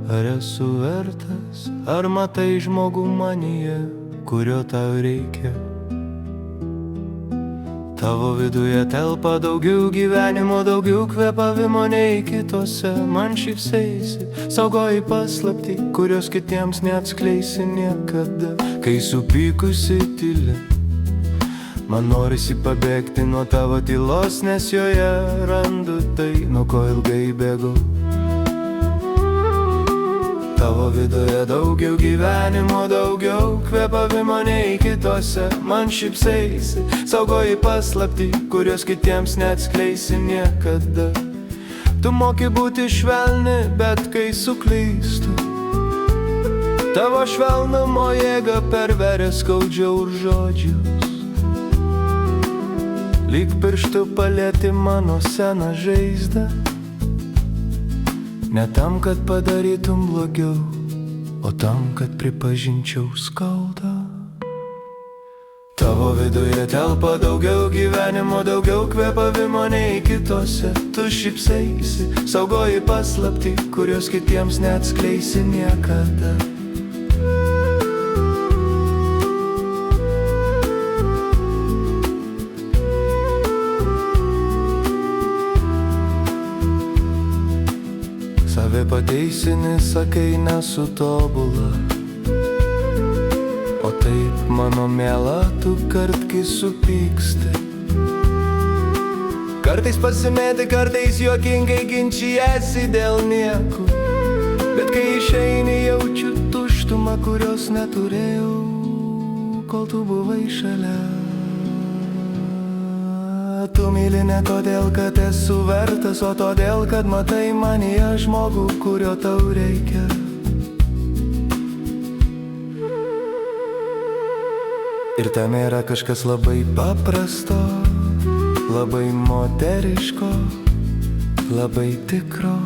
Ar esu vertas, ar matai žmogų manyje, kurio tau reikia? Tavo viduje telpa daugiau gyvenimo, daugiau kvėpavimo nei kitose. Man šypsaisi, saugoji paslaptį, kurios kitiems neatskleisi niekada. Kai supykusi tyli, man norisi pabėgti nuo tavo tylos, nes joje randu tai, nuo ko ilgai bėgau. Tavo viduje daugiau gyvenimo, daugiau kvėpavimo nei kitose. Man šypsaisi, saugoji paslaptį, kurios kitiems neatskleisi niekada. Tu moki būti švelni, bet kai suklystu, tavo švelnumo jėga perveria skaudžiau už žodžius. Lyg pirštu palieti mano seną žaizdą, ne tam, kad padarytum blogiau, o tam, kad pripažinčiau skaudą. Tavo viduje telpa daugiau gyvenimo, daugiau kvėpavimo nei kitose. Tu šypsaisi, saugoji paslaptį, kurios kitiems neatskleisi niekada. Save pateisini, sakai nesu tobula, o taip, mano miela, tu kartkai supyksti. Kartais pasimeti, kartais juokingai ginčijasi dėl nieko, bet kai išeini jaučiu tuštumą, kurios neturėjau, kol tu buvai šalia. Tu myli ne todėl, kad esu vertas, o todėl, kad matai manyje žmogų, kurio tau reikia. Ir tame yra kažkas labai paprasto, labai moteriško, labai tikro.